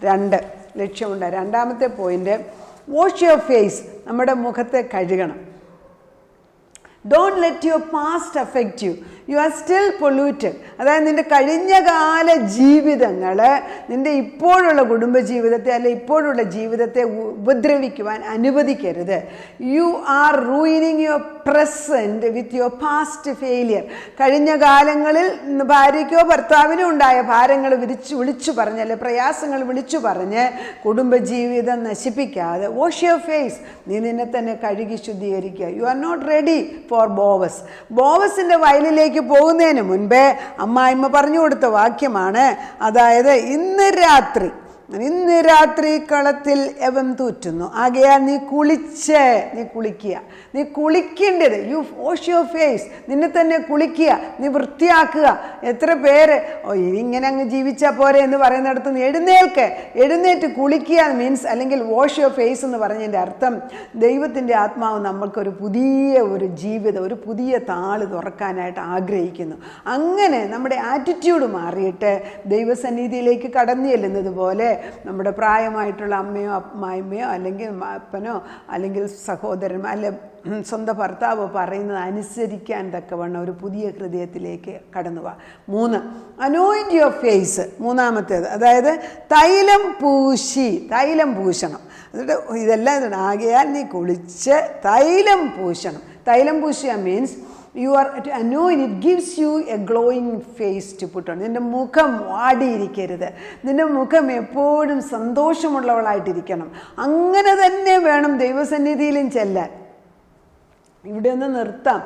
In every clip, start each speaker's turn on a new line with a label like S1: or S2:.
S1: 2 ലക്ഷ്യമുണ്ട്. രണ്ടാമത്തെ point, wash your face, നമ്മുടെ മുഖത്തെ കഴുകണം. Don't let your past affect you, you are still polluted. അതായത് നിൻ്റെ കഴിഞ്ഞകാല ജീവിതങ്ങൾ നിൻ്റെ ഇപ്പോഴുള്ള കുടുംബജീവിതത്തെ അല്ലെ ഇപ്പോഴുള്ള ജീവിതത്തെ ഉപദ്രവിക്കുവാൻ അനുവദിക്കരുത്. You are ruining your present with your past failure. കഴിഞ്ഞ കാലങ്ങളിൽ ഭാര്യയ്ക്കോ ഭർത്താവിനോ ഉണ്ടായ ഭാരങ്ങൾ വിളിച്ചു പറഞ്ഞ് അല്ലെ പ്രയാസങ്ങൾ വിളിച്ചു പറഞ്ഞ് കുടുംബജീവിതം നശിപ്പിക്കാതെ വാഷ് യുവർ ഫേസ്, നീ നിന്നെ തന്നെ കഴുകി ശുദ്ധീകരിക്കുക. You are not ready for Boaz. ബോവസിൻ്റെ വയലിലേക്ക് പോകുന്നതിന് മുൻപേ അമ്മായിമ്മ പറഞ്ഞു കൊടുത്ത വാക്യമാണ്, അതായത് ഇന്ന് രാത്രി കളത്തിൽ എവൻ തൂറ്റുന്നു, ആകയാൽ നീ കുളിക്കുക. നീ കുളിക്കേണ്ടത്, യു വാഷ് യുവർ ഫേസ്, നിന്നെ തന്നെ കുളിക്കുക, നീ വൃത്തിയാക്കുക. എത്ര പേര് ഇങ്ങനെ അങ്ങ് ജീവിച്ചാൽ പോരെ എന്ന് പറയുന്നിടത്ത് നീ എഴുന്നേറ്റ് കുളിക്കുക മീൻസ്, അല്ലെങ്കിൽ വാഷ് യുവർ ഫേസ് എന്ന് പറഞ്ഞതിൻ്റെ അർത്ഥം ദൈവത്തിൻ്റെ ആത്മാവ് നമ്മൾക്കൊരു പുതിയ ജീവിതം, ഒരു പുതിയ താള് തുറക്കാനായിട്ട് ആഗ്രഹിക്കുന്നു. അങ്ങനെ നമ്മുടെ ആറ്റിറ്റ്യൂഡ് മാറിയിട്ട് ദൈവസന്നിധിയിലേക്ക് കടന്നു ചെല്ലുന്നത് പോലെ നമ്മുടെ പ്രായമായിട്ടുള്ള അമ്മയോ അമ്മായിമ്മയോ അല്ലെങ്കിൽ അപ്പനോ അല്ലെങ്കിൽ സഹോദരനോ അല്ലെ സ്വന്തം ഭർത്താവോ പറയുന്നത് അനുസരിക്കാൻ തക്കവണ്ണം ഒരു പുതിയ ഹൃദയത്തിലേക്ക് കടന്നു പോവാ. 3, അനോയിന്റ് യുവർ ഫേസ്. മൂന്നാമത്തേത്, അതായത് തൈലം പൂശണം. എന്നിട്ട് ഇതെല്ലാം ആകയാൽ നീ കുളിച്ച് തൈലം പൂശണം. തൈലം പൂശുക means you are to anoint, it gives you a glowing face to put on. നിൻ്റെ മുഖം വാടിയിരിക്കരുത്, നിൻ്റെ മുഖം എപ്പോഴും സന്തോഷമുള്ളവളായിട്ടിരിക്കണം. അങ്ങനെ തന്നെ വേണം ദൈവസന്നിധിയിലും ചെല്ലാൻ. ഇവിടെ ഒന്ന് നിർത്താം.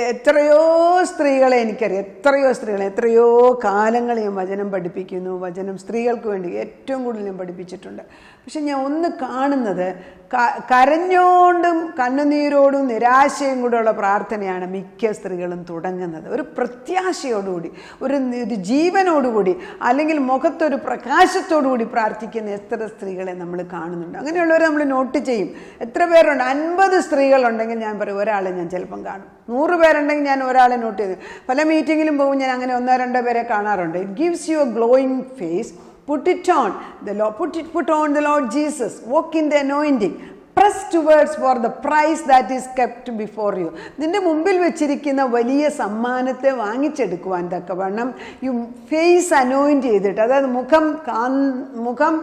S1: എത്രയോ സ്ത്രീകളെ എനിക്കറിയാം, എത്രയോ കാലങ്ങൾ ഞാൻ വചനം പഠിപ്പിക്കുന്നു. വചനം സ്ത്രീകൾക്ക് വേണ്ടി ഏറ്റവും കൂടുതൽ ഞാൻ പഠിപ്പിച്ചിട്ടുണ്ട്. പക്ഷെ ഞാൻ ഒന്ന് കാണുന്നത് കരഞ്ഞോണ്ടും കണ്ണുനീരോടും നിരാശയും കൂടെയുള്ള പ്രാർത്ഥനയാണ് മിക്ക സ്ത്രീകളും തുടങ്ങുന്നത്. ഒരു പ്രത്യാശയോടുകൂടി, ഒരു ജീവനോടുകൂടി, അല്ലെങ്കിൽ മുഖത്തൊരു പ്രകാശത്തോടുകൂടി പ്രാർത്ഥിക്കുന്ന എത്ര സ്ത്രീകളെ നമ്മൾ കാണുന്നുണ്ട്. അങ്ങനെയുള്ളവരെ നമ്മൾ നോട്ട് ചെയ്യും. എത്ര പേരുണ്ട്? 50 സ്ത്രീകളുണ്ടെങ്കിൽ ഞാൻ പറയും ഒരാളെ ഞാൻ ചിലപ്പം കാണും. 100 പേരുണ്ടെങ്കിൽ ഞാൻ ഒരാളെ നോട്ട് ചെയ്തു. പല മീറ്റിങ്ങിലും പോകും, ഞാൻ അങ്ങനെ 1-2 പേരെ കാണാറുണ്ട്. It gives you a glowing face. Put on the Lord Jesus. Walk in the anointing. Press towards for the prize that is kept before you. നിന്റെ മുമ്പിൽ വെച്ചിരിക്കുന്ന വലിയ സമ്മാനത്തെ വാങ്ങിച്ചെടുക്കുവാൻ തക്കവണ്ണം യു ഫേസ് അനോയിന്റ് ചെയ്തിട്ട്, അതായത് മുഖം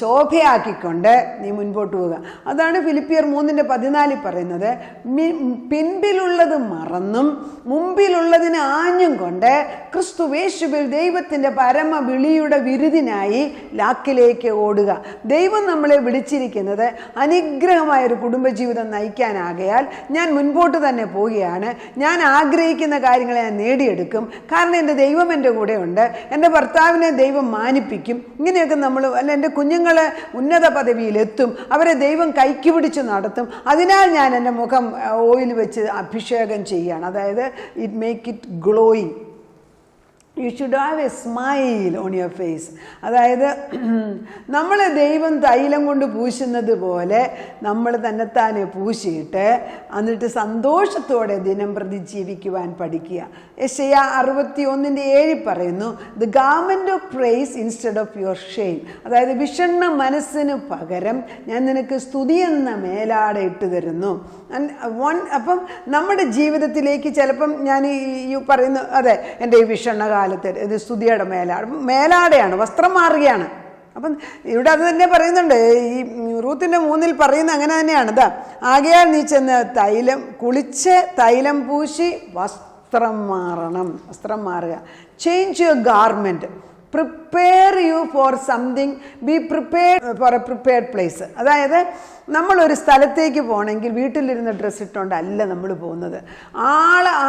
S1: ശോഭയാക്കിക്കൊണ്ട് നീ മുൻപോട്ട് പോവുക. അതാണ് ഫിലിപ്പിയർ 3:14 പറയുന്നത്, പിൻപിലുള്ളത് മറന്നും മുമ്പിലുള്ളതിന് ആഞ്ഞും കൊണ്ട് ക്രിസ്തുവേശുവിൽ ദൈവത്തിൻ്റെ പരമ വിളിയുടെ വിരുദിനായി ലാക്കിലേക്ക് ഓടുക. ദൈവം നമ്മളെ വിളിച്ചിരിക്കുന്നത് അനുഗ്രഹമായൊരു കുടുംബജീവിതം നയിക്കാനാകയാൽ ഞാൻ മുൻപോട്ട് തന്നെ പോവുകയാണ്. ഞാൻ ആഗ്രഹിക്കുന്ന കാര്യങ്ങളെ ഞാൻ നേടിയെടുക്കും. കാരണം എൻ്റെ ദൈവം എൻ്റെ കൂടെയുണ്ട്. എൻ്റെ ഭർത്താവിനെ ദൈവം മാനിപ്പിക്കും. ഇങ്ങനെയൊക്കെ നമ്മൾ എൻ്റെ കുഞ്ഞുങ്ങളെ ഉന്നത പദവിയിലെത്തും. അവരെ ദൈവം കൈക്ക് പിടിച്ച് നടത്തും. അതിനാൽ ഞാൻ എൻ്റെ മുഖം ഓയിൽ വെച്ച് അഭിഷേകം ചെയ്യുകയാണ്. അതായത് it make it glowing. You should have a smile on your face. അതായത് നമ്മൾ ദൈവം തൈലം കൊണ്ട് പൂശുന്നത് പോലെ നമ്മൾ തന്നെത്താനെ പൂശിയിട്ട് എന്നിട്ട് സന്തോഷത്തോടെ ദിനം പ്രതി ജീവിക്കുവാൻ പഠിക്കുക. യെശയ്യാ 61:7 പറയുന്നു, the garment of praise instead of your shame. അതായത് വിഷണ്ണ മനസ്സിന് പകരം ഞാൻ നിനക്ക് സ്തുതി എന്ന മേലാട ഇട്ട് തരുന്നു. അപ്പം നമ്മുടെ ജീവിതത്തിലേക്ക് ചിലപ്പം ഞാൻ ഈ പറയുന്നു, അതെ എൻ്റെ ഈ വിഷണ്ണ കാലത്ത് ഇത് സ്തുതിയുടെ മേലാടയാണ്, വസ്ത്രം മാറുകയാണ്. അപ്പം ഇവിടെ അത് തന്നെ പറയുന്നുണ്ട്. ഈ റൂത്തിൻ്റെ 3 പറയുന്ന അങ്ങനെ തന്നെയാണ്. ഇതാ, ആകയാൽ നീ ചെന്ന് കുളിച്ച് തൈലം പൂശി വസ്ത്രം മാറുക. Change your garment. Prepare you for something, be prepared for A prepared place. അതായത് നമ്മളൊരു സ്ഥലത്തേക്ക് പോകണമെങ്കിൽ വീട്ടിലിരുന്ന് ഡ്രസ്സ് ഇട്ടുകൊണ്ടല്ല നമ്മൾ പോകുന്നത്.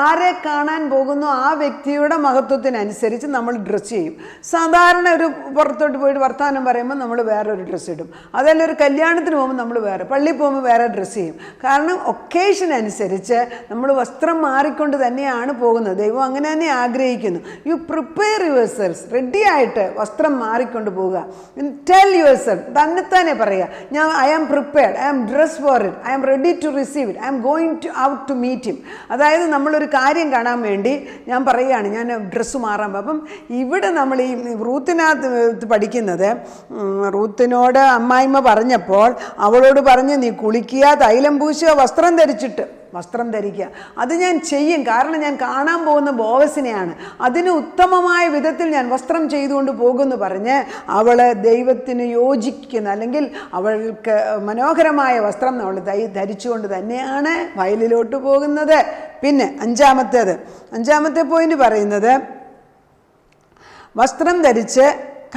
S1: ആരെ കാണാൻ പോകുന്നു ആ വ്യക്തിയുടെ മഹത്വത്തിനനുസരിച്ച് നമ്മൾ ഡ്രസ്സ് ചെയ്യും. സാധാരണ ഒരു പുറത്തോട്ട് പോയിട്ട് വർത്തമാനം പറയുമ്പോൾ നമ്മൾ വേറൊരു ഡ്രസ്സ് ഇടും. അതല്ല ഒരു കല്യാണത്തിന് പോകുമ്പോൾ നമ്മൾ വേറെ, പള്ളിയിൽ പോകുമ്പോൾ വേറെ ഡ്രസ്സ് ചെയ്യും. കാരണം ഒക്കേഷൻ അനുസരിച്ച് നമ്മൾ വസ്ത്രം മാറിക്കൊണ്ട് തന്നെയാണ് പോകുന്നത്. ദൈവം അങ്ങനെ തന്നെ ആഗ്രഹിക്കുന്നു. യു പ്രിപ്പയർ യുവർ സെൽഫ്, റെഡിയായിട്ട് വസ്ത്രം മാറിക്കൊണ്ട് പോവുക. ടെൽ യുവർ സെൽഫ്, തന്നെത്താനെ പറയുക, I am prepared. Prepared, I am dress for it, I am ready to receive it, I am going to out to meet him. അതായത് നമ്മളൊരു കാര്യം കാണാൻ വേണ്ടി ഞാൻ പറയുകയാണ്, ഞാൻ ഡ്രസ്സ് മാറാൻ. അപ്പം ഇവിടെ നമ്മൾ ഈ റൂത്തിനകത്ത് പഠിക്കുന്നത്, റൂത്തിനോട് അമ്മായിമ്മ പറഞ്ഞപ്പോൾ അവളോട് പറഞ്ഞ് നീ കുളിക്കുക, തൈലം പൂശുക, വസ്ത്രം ധരിക്കുക. അത് ഞാൻ ചെയ്യും, കാരണം ഞാൻ കാണാൻ പോകുന്ന ബോവസിനെയാണ്. അതിന് ഉത്തമമായ വിധത്തിൽ ഞാൻ വസ്ത്രം ചെയ്തുകൊണ്ട് പോകുമെന്ന് പറഞ്ഞ് അവള് ദൈവത്തിന് യോജിക്കുന്ന, അല്ലെങ്കിൽ അവൾക്ക് മനോഹരമായ വസ്ത്രം അവൾ ധരിച്ചുകൊണ്ട് തന്നെയാണ് വയലിലോട്ട് പോകുന്നത്. പിന്നെ അഞ്ചാമത്തെ പോയിന്റ് പറയുന്നത്, വസ്ത്രം ധരിച്ച്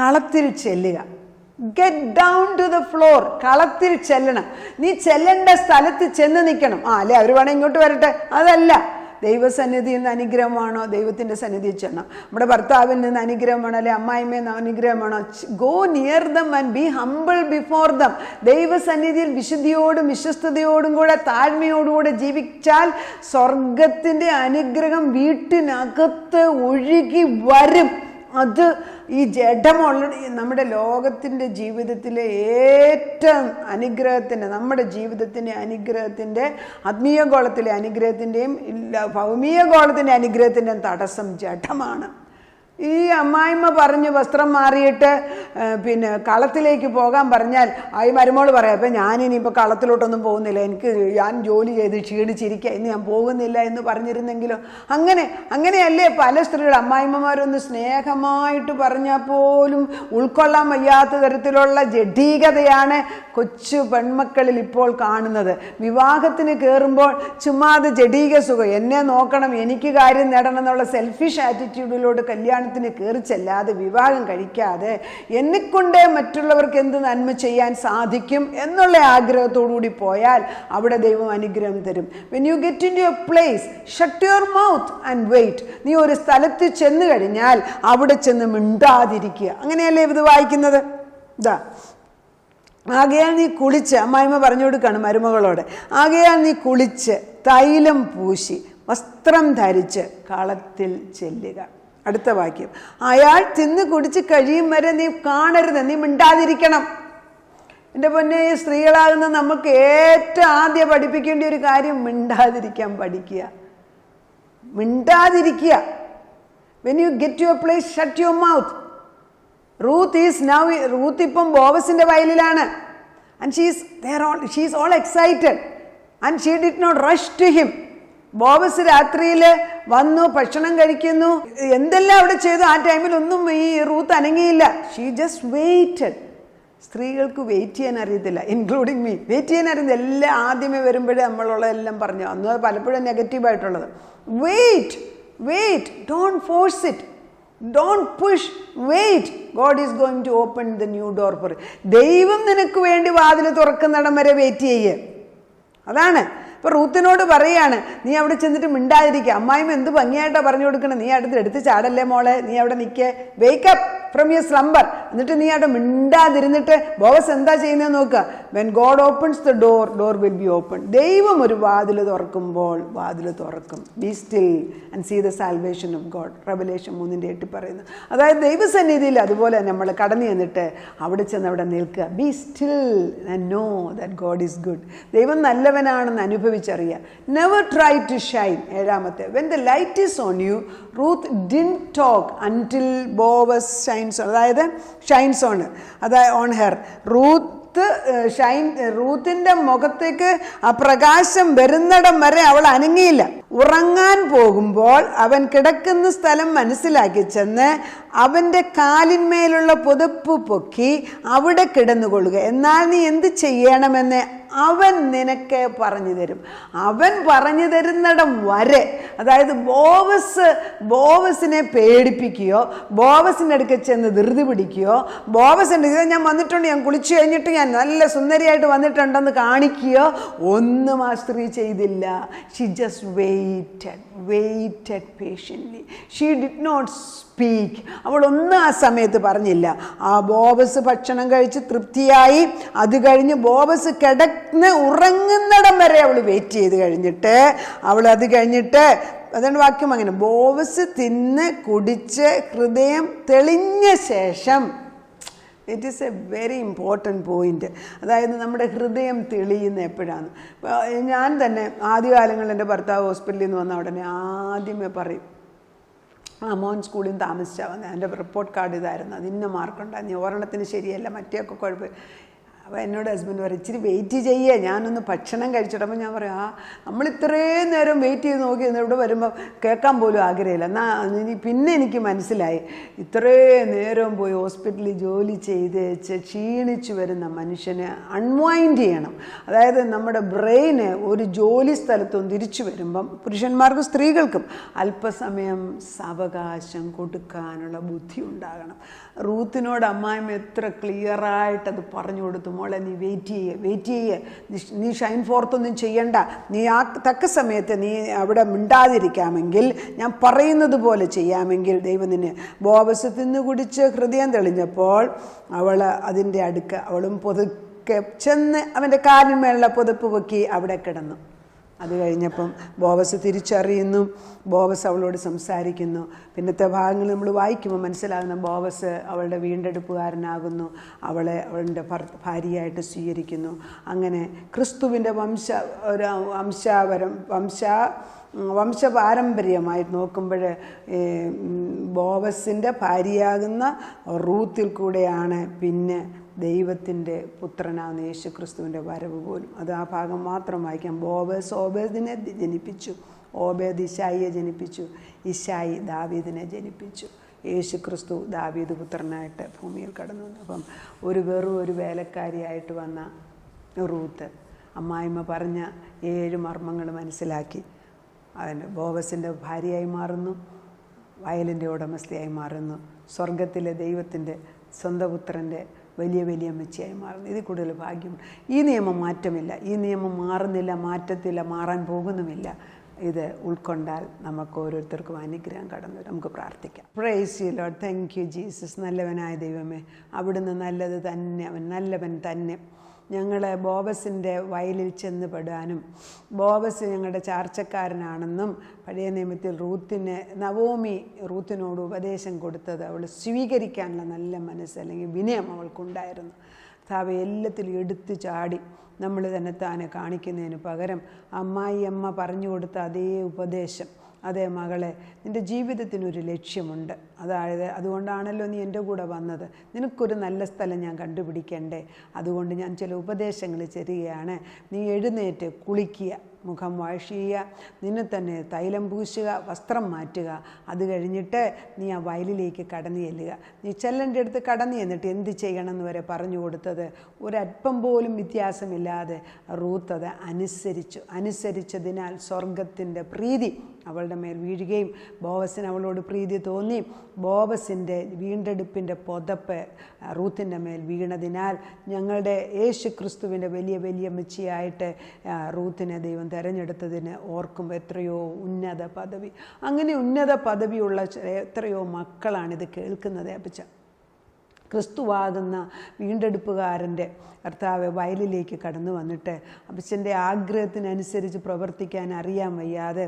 S1: കളത്തിൽ ചെല്ലുക. Get down to the floor. കളത്തിൽ ചെല്ലണം. നീ ചെല്ലേണ്ട സ്ഥലത്ത് ചെന്ന് നിൽക്കണം. അല്ലെ അവർ വേണം ഇങ്ങോട്ട് വരട്ടെ, അതല്ല. ദൈവസന്നിധിയിൽ നിന്ന് അനുഗ്രഹമാണോ, ദൈവത്തിൻ്റെ സന്നിധിയിൽ ചെല്ലണം. നമ്മുടെ ഭർത്താവിൽ നിന്ന് അനുഗ്രഹമാണോ, അല്ലെ അമ്മായിമ്മയിൽ നിന്ന് അനുഗ്രഹമാണോ, go near them and be humble before them. ദൈവസന്നിധിയിൽ വിശുദ്ധിയോടും വിശ്വസ്തയോടും കൂടെ താഴ്മയോടുകൂടെ ജീവിച്ചാൽ സ്വർഗത്തിൻ്റെ അനുഗ്രഹം വീട്ടിനകത്ത് ഒഴുകി വരും. അത് ഈ ജഡമുള്ള നമ്മുടെ ലോകത്തിൻ്റെ ജീവിതത്തിലെ ഏറ്റവും അനുഗ്രഹത്തിൻ്റെ, നമ്മുടെ ജീവിതത്തിൻ്റെ അനുഗ്രഹത്തിൻ്റെ, ആത്മീയ ഗോളത്തിലെ അനുഗ്രഹത്തിൻ്റെയും ഭൗമീയ ഗോളത്തിൻ്റെ അനുഗ്രഹത്തിൻ്റെയും തടസ്സം ജഡമാണ്. ഈ അമ്മായിമ്മ പറഞ്ഞു വസ്ത്രം മാറിയിട്ട് പിന്നെ കളത്തിലേക്ക് പോകാൻ പറഞ്ഞാൽ ഈ മരുമോള് പറയാം, അപ്പം ഞാനിനിയിപ്പോൾ കളത്തിലോട്ടൊന്നും പോകുന്നില്ല, ഞാൻ ജോലി ചെയ്ത് ക്ഷീണിച്ചിരിക്കുക, ഇന്ന് ഞാൻ പോകുന്നില്ല എന്ന് പറഞ്ഞിരുന്നെങ്കിലോ. അങ്ങനെയല്ലേ പല സ്ത്രീകൾ അമ്മായിമ്മമാരൊന്ന് സ്നേഹമായിട്ട് പറഞ്ഞാൽ പോലും ഉൾക്കൊള്ളാൻ വയ്യാത്ത തരത്തിലുള്ള ജഡീകതയാണ് കൊച്ചു പെൺമക്കളിൽ ഇപ്പോൾ കാണുന്നത്. വിവാഹത്തിന് കയറുമ്പോൾ ചുമ്മാതെ ജഡീക സുഖം, എന്നെ നോക്കണം, എനിക്ക് കാര്യം നേടണം എന്നുള്ള സെൽഫിഷ് ആറ്റിറ്റ്യൂഡിലോട്ട് കല്യാണത്തിന് കയറി ചെല്ലാതെ, വിവാഹം കഴിക്കാതെ എന്നെക്കൊണ്ടേ മറ്റുള്ളവർക്ക് എന്ത് നന്മ ചെയ്യാൻ സാധിക്കും എന്നുള്ള ആഗ്രഹത്തോടുകൂടി പോയാൽ അവിടെ ദൈവം അനുഗ്രഹം തരും. When you get in to a place, shut your mouth and wait. നീ ഒരു സ്ഥലത്ത് ചെന്ന് കഴിഞ്ഞാൽ അവിടെ ചെന്ന് മിണ്ടാതിരിക്കുക. അങ്ങനെയല്ലേ ഇത് വായിക്കുന്നത്? ആകയാൽ നീ കുളിച്ച്, അമ്മായിമ്മ പറഞ്ഞു കൊടുക്കാണ് മരുമകളോട്, ആകയാൽ നീ കുളിച്ച് തൈലം പൂശി വസ്ത്രം ധരിച്ച് കളത്തിൽ ചെല്ലുക. അടുത്ത വാക്യം, അയാൾ തിന്ന് കുടിച്ച് കഴിയും വരെ നീ കാണരുത്, നീ മിണ്ടാതിരിക്കണം. എൻ്റെ പൊന്നെ, സ്ത്രീകളാകുന്ന നമുക്ക് ഏറ്റവും ആദ്യം പഠിപ്പിക്കേണ്ട ഒരു കാര്യം മിണ്ടാതിരിക്കാൻ പഠിക്കുക. When you get to a place, shut your mouth. Ruth ഇപ്പം ബോവസിന്റെ വയലിലാണ്. And she is all excited and she did not rush to him. Boaz രാത്രിയിൽ വന്നു, ഭക്ഷണം കഴിക്കുന്നു, എന്തെല്ലാം അവിടെ ചെയ്തു. ആ ടൈമിൽ ഒന്നും ഈ റൂത്ത് അനങ്ങിയില്ല. She just waited. സ്ത്രീകൾക്ക് വെയിറ്റ് ചെയ്യാൻ അറിയത്തില്ല, ഇൻക്ലൂഡിങ് മീ. വെയിറ്റ് ചെയ്യാൻ അറിയുന്നത് എല്ലാം ആദ്യമേ വരുമ്പോഴേ നമ്മളുള്ളതെല്ലാം പറഞ്ഞു. അന്ന് പലപ്പോഴും നെഗറ്റീവായിട്ടുള്ളത്. Wait, don't force it, don't push, wait. God is going to open the new door for. ദൈവം നിനക്ക് വേണ്ടി വാതിൽ തുറക്കുന്നിടം വരെ വെയിറ്റ് ചെയ്യേ. അതാണ്. ഇപ്പൊ റൂത്തിനോട് പറയാണ്, നീ അവിടെ ചെന്നിട്ട് മിണ്ടാതിരിക്കുക. അമ്മായിമ്മ എന്ത് ഭംഗിയായിട്ടാണ് പറഞ്ഞു കൊടുക്കണം, നീ എടുത്ത് ചാടല്ലേ മോളെ, നീ അവിടെ നിൽക്കേ, വേക്കപ്പ് ഫ്രം യുവർ സ്ലംബർ. എന്നിട്ട് നീ അവിടെ മിണ്ടാതിരുന്നിട്ട് ബോവസ് എന്താ ചെയ്യുന്നത് നോക്കുക. When God opens the door will be open. ദൈവം ഒരു വാതിൽ തുറക്കുമ്പോൾ വാതിൽ തുറക്കും. Be still and see the salvation of God. Revelation 3:8 പറയുന്നു. അതായത് ദൈവസന്നിധിയിൽ അതുപോലെ നമ്മൾ കടന്നു ചെന്നിട്ട് അവിടെ ചെന്ന് അവിടെ നിൽക്കുക. Be still and know that God is good. ദൈവം നല്ലവനാണെന്ന് അനുഭവിച്ചറിയുക. Never try to shine. 7. When the light is on you, Ruth didn't talk until Boaz shines on her. റൂത്തിന്റെ മുഖത്തേക്ക് ആ പ്രകാശം വരുന്നിടം വരെ അവൾ അനങ്ങിയില്ല. ഉറങ്ങാൻ പോകുമ്പോൾ അവൻ കിടക്കുന്ന സ്ഥലം മനസ്സിലാക്കി ചെന്ന് അവന്റെ കാലിന്മേലുള്ള പുതപ്പ് പൊക്കി അവിടെ കിടന്നുകൊള്ളുക. എന്നാൽ നീ എന്ത് ചെയ്യണമെന്ന് അവൻ നിനക്ക് പറഞ്ഞു തരും. അവൻ പറഞ്ഞു തരുന്നിടം വരെ, അതായത് ബോവസിനെ പേടിപ്പിക്കുകയോ ബോവസിൻ്റെ അടുക്കൽ ചെന്ന് ധൃതി പിടിക്കുകയോ ബോവസിൻ്റെ ഞാൻ വന്നിട്ടുണ്ട്, ഞാൻ കുളിച്ചു കഴിഞ്ഞിട്ട് ഞാൻ നല്ല സുന്ദരിയായിട്ട് വന്നിട്ടുണ്ടെന്ന് കാണിക്കുകയോ ഒന്നും ആ സ്ത്രീ ചെയ്തില്ല. She just waited patiently. She did not speak. അവളൊന്നും ആ സമയത്ത് പറഞ്ഞില്ല. ആ ബോവസ് ഭക്ഷണം കഴിച്ച് തൃപ്തിയായി. അത് കഴിഞ്ഞ് ബോവസ് കിടന്ന് ഉറങ്ങുന്നിടം വരെ അവൾ വെയിറ്റ് ചെയ്ത് കഴിഞ്ഞിട്ട് അതാണ് വാക്യം അങ്ങനെ. ബോവസ് തിന്ന് കുടിച്ച് ഹൃദയം തെളിഞ്ഞ ശേഷം it is A very important point. അതായത് നമ്മുടെ ഹൃദയം തെളിയുന്ന എപ്പോഴാണ്. ഞാൻ തന്നെ ആദ്യകാലങ്ങളിൽ എൻ്റെ ഭർത്താവ് ഹോസ്പിറ്റലിൽ നിന്ന് വന്ന ഉടനെ ആദ്യമേ പറയും, മോൻ സ്കൂളിൽ നിന്ന് താമസിച്ചാൽ വന്നത്, എൻ്റെ റിപ്പോർട്ട് കാർഡ് ഇതായിരുന്നു, അത് ഇന്ന മാർക്കുണ്ടായിരുന്നു, ഒരെണ്ണത്തിന് ശരിയല്ല, മറ്റേയൊക്കെ കുഴപ്പം. അപ്പോൾ എന്നോട് ഹസ്ബൻഡ് പറയും, ഇച്ചിരി വെയിറ്റ് ചെയ്യുക, ഞാനൊന്ന് ഭക്ഷണം കഴിച്ചിട്ട്. അപ്പോൾ ഞാൻ പറയും, നമ്മൾ ഇത്രയും നേരം വെയിറ്റ് ചെയ്ത് നോക്കി ഇവിടെ വരുമ്പോൾ കേൾക്കാൻ പോലും ആഗ്രഹമില്ല. പിന്നെ എനിക്ക് മനസ്സിലായി, ഇത്രയും നേരം പോയി ഹോസ്പിറ്റലിൽ ജോലി ചെയ്ത് ക്ഷീണിച്ചു വരുന്ന മനുഷ്യനെ അൺവൈൻഡ് ചെയ്യണം. അതായത് നമ്മുടെ ബ്രെയിന് ഒരു ജോലി സ്ഥലത്തും തിരിച്ചു വരുമ്പം പുരുഷന്മാർക്കും സ്ത്രീകൾക്കും അല്പസമയം സാവകാശം കൊടുക്കാനുള്ള ബുദ്ധി ഉണ്ടാകണം. റൂത്തിനോട് അമ്മായിമ്മ എത്ര ക്ലിയറായിട്ടത് പറഞ്ഞു കൊടുത്തു, മോളെ നീ വെയിറ്റ് ചെയ്യുക, നീ ഷൈൻ ഫോർത്തൊന്നും ചെയ്യണ്ട, നീ ആ തക്ക സമയത്ത് നീ അവിടെ മിണ്ടാതിരിക്കാമെങ്കിൽ, ഞാൻ പറയുന്നത് പോലെ ചെയ്യാമെങ്കിൽ ദൈവം നിന്നെ. ബോവസ് തിന്നു കുടിച്ച് ഹൃദയം തെളിഞ്ഞപ്പോൾ അവൾ അതിൻ്റെ അടുക്ക അവളും പൊതുക്കെ ചെന്ന് അവൻ്റെ കാലിന്മേലുള്ള പുതപ്പ് പൊക്കി അവിടെ കിടന്നു. അത് കഴിഞ്ഞപ്പം ബോവസ് തിരിച്ചറിയുന്നു, ബോവസ് അവളോട് സംസാരിക്കുന്നു. പിന്നത്തെ ഭാഗങ്ങൾ നമ്മൾ വായിക്കുമ്പോൾ മനസ്സിലാകുന്ന ബോവസ് അവളുടെ വീണ്ടെടുപ്പുകാരനാകുന്നു, അവളെ അവളുടെ ഭാര്യയായിട്ട് സ്വീകരിക്കുന്നു. അങ്ങനെ ക്രിസ്തുവിൻ്റെ വംശപാരമ്പര്യമായി നോക്കുമ്പോൾ ബോവസിൻ്റെ ഭാര്യയാകുന്ന റൂത്തിൽ കൂടെയാണ് പിന്നെ ദൈവത്തിൻ്റെ പുത്രനാകുന്ന യേശു ക്രിസ്തുവിൻ്റെ വരവ് പോലും. അത് ആ ഭാഗം മാത്രം വായിക്കാം. ബോവസ് ഓബേദിനെ ജനിപ്പിച്ചു, ഓബേദ് ഇശായിയെ ജനിപ്പിച്ചു, ഇശായി ദാവീദിനെ ജനിപ്പിച്ചു. യേശു ക്രിസ്തു ദാവീദ് പുത്രനായിട്ട് ഭൂമിയിൽ കടന്നു വന്നു. അപ്പം ഒരു വേലക്കാരിയായിട്ട് വന്ന റൂത്ത് അമ്മായിമ്മ പറഞ്ഞ 7 മർമ്മങ്ങൾ മനസ്സിലാക്കി അതിന് ബോവസിൻ്റെ ഭാര്യയായി മാറുന്നു, വയലിൻ്റെ ഉടമസ്ഥയായി മാറുന്നു, സ്വർഗത്തിലെ ദൈവത്തിൻ്റെ സ്വന്തം പുത്രൻ്റെ വലിയ അമ്മച്ചിയായി മാറുന്നു. ഇതിൽ കൂടുതൽ ഭാഗ്യമുണ്ട്. ഈ നിയമം മാറ്റമില്ല, ഈ നിയമം മാറുന്നില്ല, മാറ്റത്തില്ല, മാറാൻ പോകുന്നുമില്ല. ഇത് ഉൾക്കൊണ്ടാൽ നമുക്ക് ഓരോരുത്തർക്കും അനുഗ്രഹം കടന്നു വരും. നമുക്ക് പ്രാർത്ഥിക്കാം. Praise you Lord. Thank you Jesus. നല്ലവനായ ദൈവമേ, അവിടുന്ന് നല്ലത് തന്നെ, അവൻ നല്ലവൻ തന്നെ. ഞങ്ങൾ ബോവസിൻ്റെ വയലിൽ ചെന്ന് പെടാനും ബോവസ് ഞങ്ങളുടെ ചാർച്ചക്കാരനാണെന്നും പഴയ നിയമത്തിൽ നവോമി റൂത്തിനോട് ഉപദേശം കൊടുത്തത് അവൾ സ്വീകരിക്കാനുള്ള നല്ല മനസ്സ് അല്ലെങ്കിൽ വിനയം അവൾക്കുണ്ടായിരുന്നു. കർത്താവേ, എല്ലാത്തിലും എടുത്തു ചാടി നമ്മൾ തന്നെ താനെ കാണിക്കുന്നതിന് പകരം അമ്മ പറഞ്ഞു കൊടുത്ത അതേ ഉപദേശം, അതേ മകളെ, നിൻ്റെ ജീവിതത്തിനൊരു ലക്ഷ്യമുണ്ട്, അതായത് അതുകൊണ്ടാണല്ലോ നീ എൻ്റെ കൂടെ വന്നത്, നിനക്കൊരു നല്ല സ്ഥലം ഞാൻ കണ്ടുപിടിക്കണ്ടേ, അതുകൊണ്ട് ഞാൻ ചില ഉപദേശങ്ങൾ തരികയാണ്. നീ എഴുന്നേറ്റ് കുളിക്കുക, മുഖം വാഷ് ചെയ്യുക, നിന്നെ തന്നെ തൈലം പൂശുക, വസ്ത്രം മാറ്റുക. അത് കഴിഞ്ഞിട്ട് നീ ആ വയലിലേക്ക് കടന്നു ചെല്ലുക. നീ ചെല്ലൻ്റെ അടുത്ത് കടന്നു ചെന്നിട്ട് എന്ത് ചെയ്യണമെന്ന് വരെ പറഞ്ഞു കൊടുത്തത് ഒരല്പം പോലും വ്യത്യാസമില്ലാതെ റൂത്ത് അത് അനുസരിച്ചതിനാൽ സ്വർഗത്തിൻ്റെ പ്രീതി അവളുടെ മേൽ വീഴുകയും ബോവസിന് അവളോട് പ്രീതി തോന്നി. ബോവസിൻ്റെ വീണ്ടെടുപ്പിൻ്റെ പുതപ്പ് റൂത്തിൻ്റെ മേൽ വീണതിനാൽ ഞങ്ങളുടെ യേശു ക്രിസ്തുവിൻ്റെ വലിയ മെച്ചിയായിട്ട് റൂത്തിനെ ദൈവം തിരഞ്ഞെടുത്തതിന് ഓർക്കും. എത്രയോ ഉന്നത പദവി, അങ്ങനെ ഉന്നത പദവിയുള്ള എത്രയോ മക്കളാണിത് കേൾക്കുന്നത്. അപ്പച്ച ക്രിസ്തുവാകുന്ന വീണ്ടെടുപ്പുകാരൻ്റെ കർത്താവ് വയലിലേക്ക് കടന്നു വന്നിട്ട് അപ്പച്ചൻ്റെ ആഗ്രഹത്തിനനുസരിച്ച് പ്രവർത്തിക്കാൻ അറിയാൻ വയ്യാതെ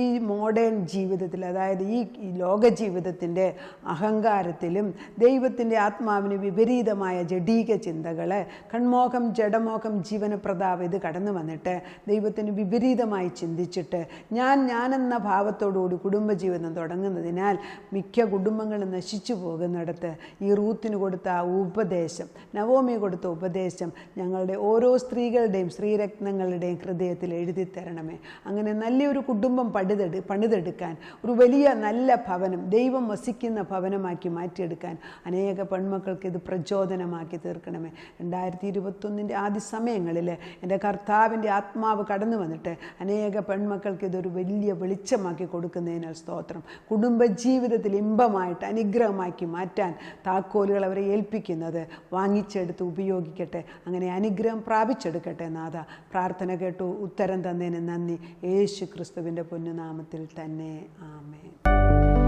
S1: ഈ മോഡേൺ ജീവിതത്തിൽ, അതായത് ഈ ലോക ജീവിതത്തിൻ്റെ അഹങ്കാരത്തിലും ദൈവത്തിൻ്റെ ആത്മാവിന് വിപരീതമായ ജഡീക ചിന്തകൾ, കൺമോഹം, ജഡമോഹം, ജീവനപ്രതാപം ഇത് കടന്നു വന്നിട്ട് ദൈവത്തിന് വിപരീതമായി ചിന്തിച്ചിട്ട് ഞാനെന്ന ഭാവത്തോടുകൂടി കുടുംബജീവിതം തുടങ്ങുന്നതിനാൽ മിക്ക കുടുംബങ്ങളും നശിച്ചു പോകുന്നിടത്ത് ഈ റൂത്തിന് കൊടുത്ത ആ ഉപദേശം, നവോമി കൊടുത്ത ഉപദേശം ഞങ്ങളുടെ ഓരോ സ്ത്രീകളുടെയും ശ്രീരത്നങ്ങളുടെയും ഹൃദയത്തിൽ എഴുതി തരണമേ. അങ്ങനെ നല്ലൊരു കുടുംബം പണിതെടുക്കാൻ, ഒരു വലിയ നല്ല ഭവനം, ദൈവം വസിക്കുന്ന ഭവനമാക്കി മാറ്റിയെടുക്കാൻ അനേക പെൺമക്കൾക്ക് ഇത് പ്രചോദനമാക്കി തീർക്കണമേ. 2021 ആദ്യ സമയങ്ങളിൽ എൻ്റെ കർത്താവിൻ്റെ ആത്മാവ് കടന്നു വന്നിട്ട് അനേക പെൺമക്കൾക്ക് ഇതൊരു വലിയ വെളിച്ചമാക്കി കൊടുക്കുന്നതിനാൽ സ്തോത്രം. കുടുംബജീവിതത്തിൽ ഇമ്പമായിട്ട് അനുഗ്രഹമാക്കി മാറ്റാൻ താക്കോലുകൾ അവരെ ഏൽപ്പിക്കുന്നത് വാങ്ങിച്ചെടുത്ത് ഉപയോഗിക്കട്ടെ. അങ്ങനെ അനുഗ്രഹം പ്രാപിച്ചെടുക്കട്ടെ. നാഥ, പ്രാർത്ഥന കേട്ടു ഉത്തരം തന്നതിന് നന്ദി. യേശു ക്രിസ്തുവിൻ്റെ പൊന്നുനാമത്തിൽ തന്നെ. ആമേൻ.